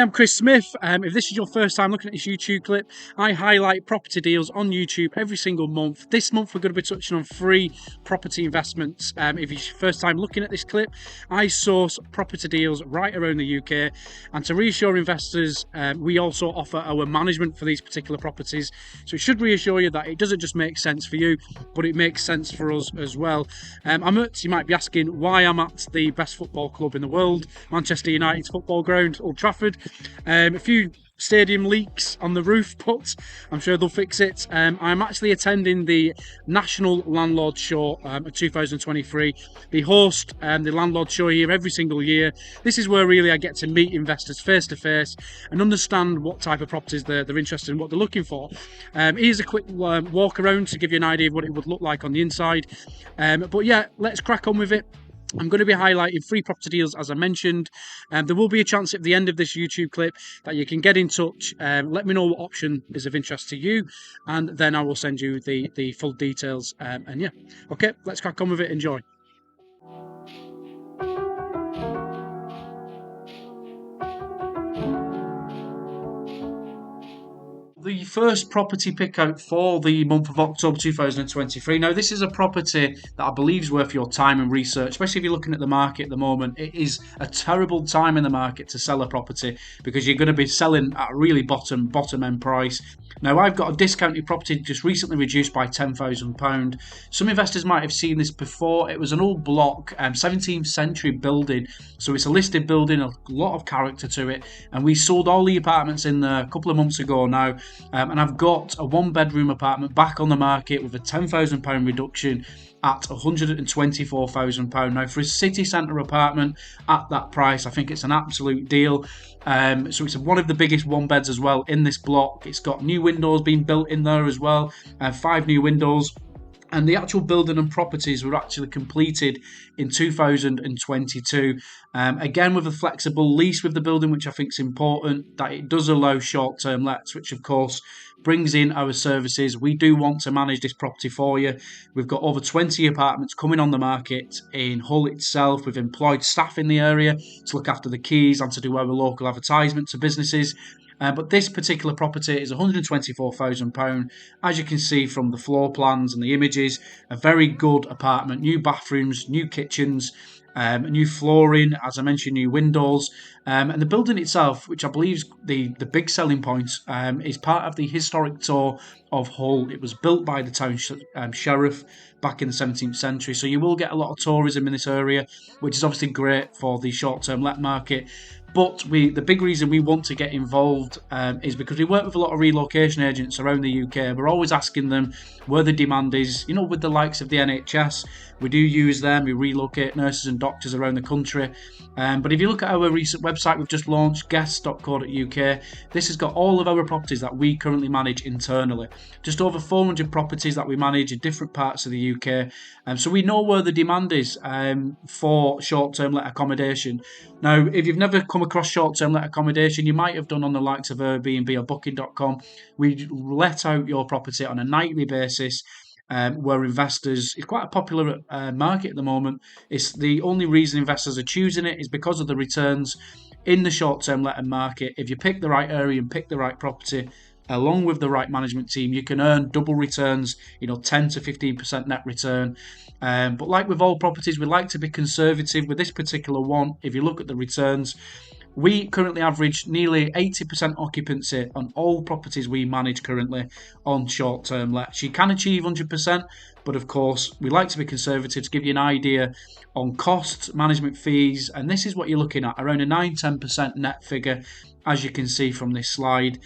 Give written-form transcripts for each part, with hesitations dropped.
Hi, I'm Chris Smith. If this is your first time looking at this YouTube clip, I highlight property deals on YouTube every single month. This month, we're going to be touching on free property investments. If it's your first time looking at this clip, I source property deals right around the UK. And to reassure investors, we also offer our management for these particular properties. So it should reassure you that it doesn't just make sense for you, but it makes sense for us as well. You might be asking why I'm at the best football club in the world, Manchester United's football ground, Old Trafford. A few stadium leaks on the roof, but I'm sure they'll fix it. I'm actually attending the National Landlord Show of 2023. They host the Landlord Show here every single year. This is where really I get to meet investors face to face and understand what type of properties they're interested in, what they're looking for. Here's a quick walk around to give you an idea of what it would look like on the inside. But yeah, let's crack on with it. I'm going to be highlighting free property deals, as I mentioned. There will be a chance at the end of this YouTube clip that you can get in touch. Let me know what option is of interest to you, and then I will send you the full details. And yeah, okay, let's crack on with it. Enjoy. The first property pick out for the month of October 2023. Now, this is a property that I believe is worth your time and research, especially if you're looking at the market at the moment. It is a terrible time in the market to sell a property because you're going to be selling at a really bottom end price. Now, I've got a discounted property just recently reduced by £10,000. Some investors might have seen this before. It was an old block, 17th century building. So it's a listed building, a lot of character to it. And we sold all the apartments in there a couple of months ago now. And I've got a one-bedroom apartment back on the market with a £10,000 reduction at £124,000. Now, for a city centre apartment at that price, I think it's an absolute deal. So it's one of the biggest one-beds as well in this block. It's got new windows being built in there as well, 5 new windows. And the actual building and properties were actually completed in 2022. Again, with a flexible lease with the building, which I think is important, that it does allow short-term lets, which of course brings in our services. We do want to manage this property for you. We've got over 20 apartments coming on the market in Hull itself. We've employed staff in the area to look after the keys and to do our local advertisement to businesses. But this particular property is £124,000. As you can see from the floor plans and the images, a very good apartment. New bathrooms, new kitchens, new flooring, as I mentioned, new windows. And the building itself, which I believe is the big selling point, is part of the historic tour of Hull. It was built by the town sheriff back in the 17th century. So you will get a lot of tourism in this area, which is obviously great for the short-term let market. But the big reason we want to get involved is because we work with a lot of relocation agents around the UK. We're always asking them where the demand is. You know, with the likes of the NHS, we do use them. We relocate nurses and doctors around the country. But if you look at our recent website we've just launched, guest.co.uk, this has got all of our properties that we currently manage internally. Just over 400 properties that we manage in different parts of the UK. So we know where the demand is for short-term let accommodation. Now, if you've never come across short-term let accommodation, you might have done on the likes of Airbnb or Booking.com. We let out your property on a nightly basis. Where investors, it's quite a popular market at the moment. It's the only reason investors are choosing it is because of the returns in the short-term letting market. If you pick the right area and pick the right property, along with the right management team, you can earn double returns, 10 to 15% net return. But like with all properties, we like to be conservative. With this particular one, if you look at the returns, we currently average nearly 80% occupancy on all properties we manage currently on short-term lets. You can achieve 100%, but of course, we like to be conservative to give you an idea on costs, management fees, and this is what you're looking at, around a 9-10% net figure, as you can see from this slide,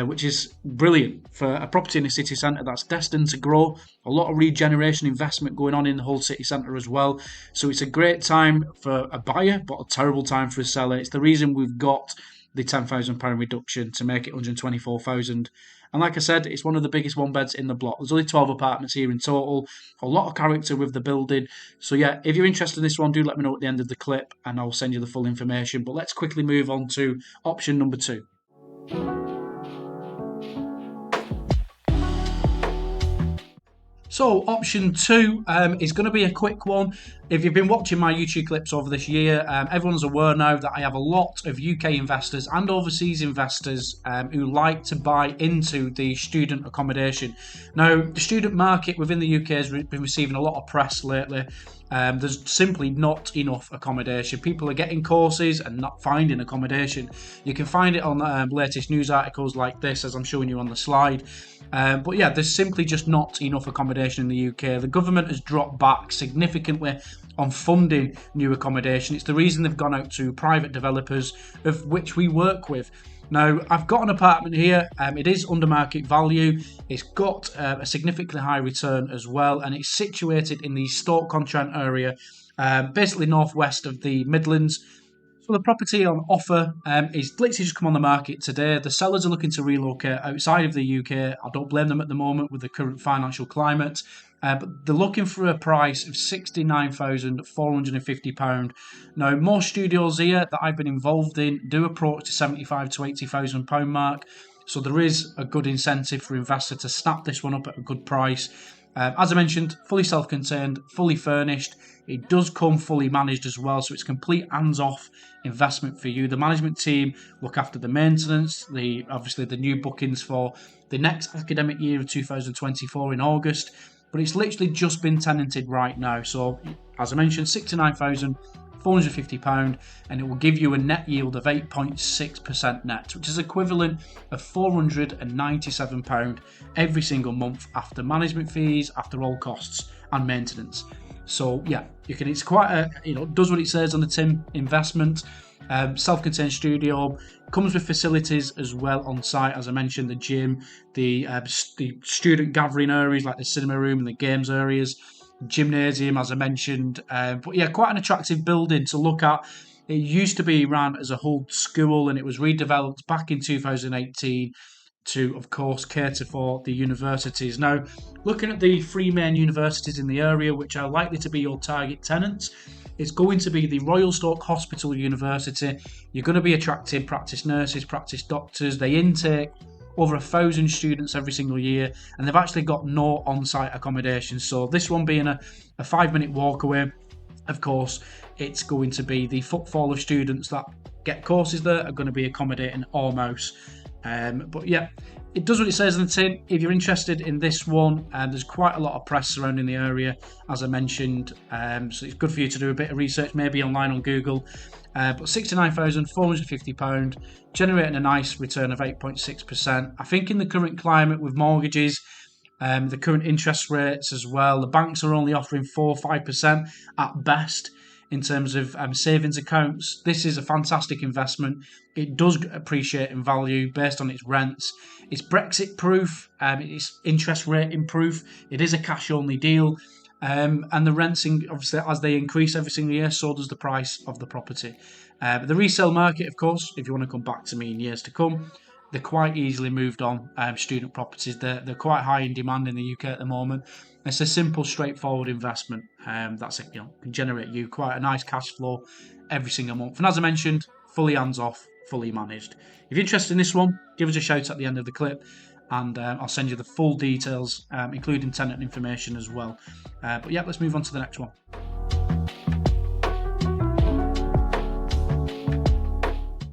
which is brilliant for a property in a city centre that's destined to grow. A lot of regeneration investment going on in the whole city centre as well. So it's a great time for a buyer, but a terrible time for a seller. It's the reason we've got the £10,000 reduction to make it £124,000. And like I said, it's one of the biggest one beds in the block. There's only 12 apartments here in total. A lot of character with the building. So yeah, if you're interested in this one, do let me know at the end of the clip and I'll send you the full information. But let's quickly move on to option number 2. So option two is going to be a quick one. If you've been watching my YouTube clips over this year, everyone's aware now that I have a lot of UK investors and overseas investors who like to buy into the student accommodation. Now, the student market within the UK has been receiving a lot of press lately. There's simply not enough accommodation. People are getting courses and not finding accommodation. You can find it on latest news articles like this, as I'm showing you on the slide. But yeah, there's simply just not enough accommodation in the UK. The government has dropped back significantly on funding new accommodation. It's the reason they've gone out to private developers, of which we work with. Now, I've got an apartment here. It is under market value. It's got a significantly high return as well, and it's situated in the Stoke-on-Trent area, basically northwest of the Midlands. So the property on offer is literally just come on the market today. The sellers are looking to relocate outside of the UK. I don't blame them at the moment with the current financial climate. But they're looking for a price of £69,450. Now, most studios here that I've been involved in do approach the £75,000 to £80,000 mark. So there is a good incentive for investors to snap this one up at a good price. As I mentioned, fully self-contained, fully furnished. It does come fully managed as well, so it's complete hands-off investment for you. The management team look after the maintenance, obviously the new bookings for the next academic year of 2024 in August. But it's literally just been tenanted right now. So, as I mentioned, £69,450, and it will give you a net yield of 8.6% net, which is equivalent of £497 every single month after management fees, after all costs and maintenance. So yeah, it's quite a, does what it says on the tin, investment. Self-contained studio, comes with facilities as well on site, as I mentioned, the gym, the student gathering areas like the cinema room and the games areas, gymnasium, as I mentioned. But yeah, quite an attractive building to look at. It used to be run as a whole school, and it was redeveloped back in 2018 to, of course, cater for the universities. Now, looking at the three main universities in the area, which are likely to be your target tenants, it's going to be the Royal Stoke Hospital University. You're going to be attracting practice nurses, practice doctors. They intake over 1,000 students every single year, and they've actually got no on-site accommodation. So this one being a 5-minute walk away, of course, it's going to be the footfall of students that get courses there are going to be accommodating almost. But yeah, it does what it says on the tin. If you're interested in this one, there's quite a lot of press surrounding the area, as I mentioned. So it's good for you to do a bit of research, maybe online on Google. But £69,450, generating a nice return of 8.6%. I think in the current climate with mortgages, the current interest rates as well, the banks are only offering 4 or 5% at best in terms of savings accounts. This is a fantastic investment. It does appreciate in value based on its rents. It's Brexit proof, it's interest rate proof. It is a cash only deal. And the rents, obviously, as they increase every single year, so does the price of the property. The resale market, of course, if you want to come back to me in years to come, they're quite easily moved on. Student properties, they're quite high in demand in the UK at the moment. It's a simple, straightforward investment that's can generate you quite a nice cash flow every single month. And as I mentioned, fully hands off, fully managed. If you're interested in this one, give us a shout at the end of the clip, and I'll send you the full details, including tenant information as well. But yeah, let's move on to the next one.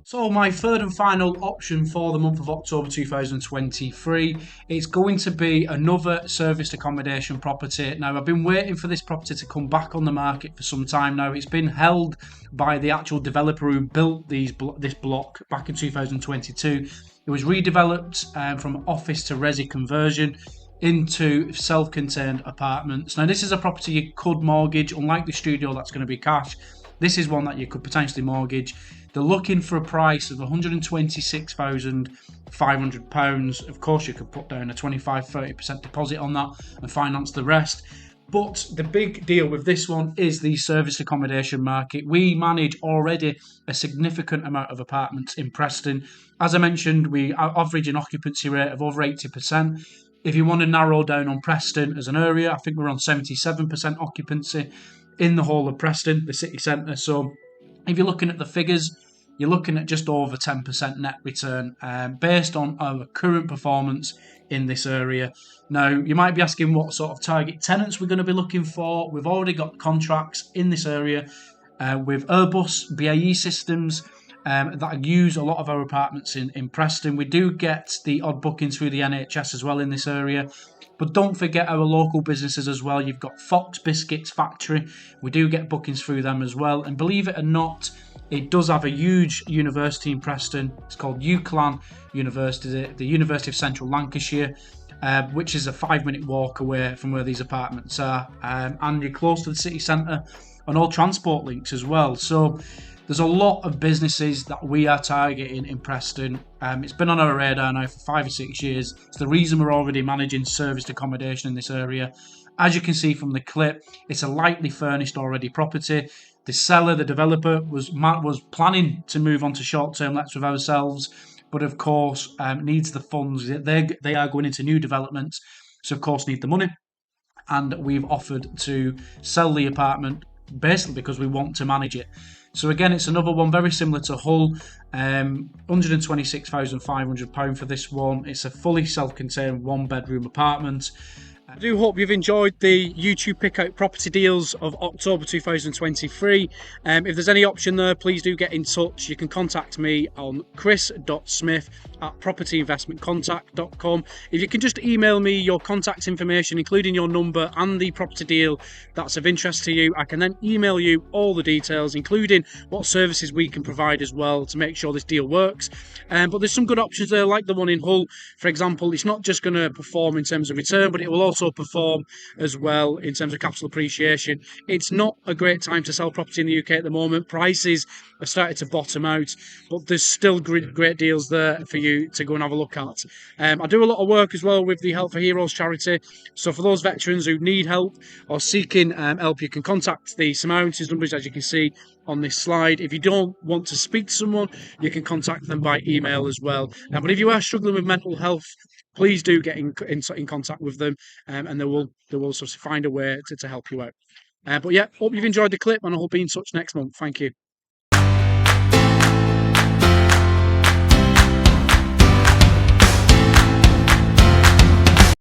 So my third and final option for the month of October 2023 is going to be another serviced accommodation property. Now, I've been waiting for this property to come back on the market for some time now. It's been held by the actual developer who built this block back in 2022. It was redeveloped from office to resi conversion into self-contained apartments. Now, this is a property you could mortgage, unlike the studio that's going to be cash. This is one that you could potentially mortgage. They're looking for a price of £126,500. Of course, you could put down a 25-30% deposit on that and finance the rest. But the big deal with this one is the service accommodation market. We manage already a significant amount of apartments in Preston. As I mentioned, we average an occupancy rate of over 80%. If you want to narrow down on Preston as an area, I think we're on 77% occupancy in the whole of Preston, the city centre. So if you're looking at the figures, you're looking at just over 10% net return based on our current performance in this area. Now, you might be asking what sort of target tenants we're going to be looking for. We've already got contracts in this area with Airbus, BAE Systems, that use a lot of our apartments in Preston. We do get the odd bookings through the NHS as well in this area. But don't forget our local businesses as well. You've got Fox Biscuits Factory. We do get bookings through them as well. And believe it or not, it does have a huge university in Preston. It's called UCLan University, the University of Central Lancashire, which is a 5-minute walk away from where these apartments are. And you're close to the city centre and all transport links as well. So there's a lot of businesses that we are targeting in Preston. It's been on our radar now for 5 or 6 years. It's the reason we're already managing serviced accommodation in this area. As you can see from the clip, it's a lightly furnished already property. The seller, the developer, was planning to move on to short-term lets with ourselves, but of course needs the funds. They are going into new developments, so of course need the money. And we've offered to sell the apartment basically because we want to manage it. So again, it's another one very similar to Hull, £126,500 for this one. It's a fully self-contained 1-bedroom apartment. I do hope you've enjoyed the YouTube pick out property deals of October 2023. If there's any option there, please do get in touch. You can contact me on chris.smith@propertyinvestmentcontact.com. If you can just email me your contact information, including your number and the property deal that's of interest to you, I can then email you all the details, including what services we can provide as well to make sure this deal works. But there's some good options there, like the one in Hull, for example. It's not just going to perform in terms of return, but it will also perform as well in terms of capital appreciation. It's not a great time to sell property in the UK at the moment. Prices have started to bottom out, but there's still great deals there for you to go and have a look at. I do a lot of work as well with the Help for Heroes charity. So for those veterans who need help or seeking help, you can contact the Samaritan's numbers, as you can see on this slide. If you don't want to speak to someone, you can contact them by email as well. But if you are struggling with mental health, please do get in contact with them, and they will sort of find a way to help you out. But yeah, hope you've enjoyed the clip, and I will be in touch next month. Thank you.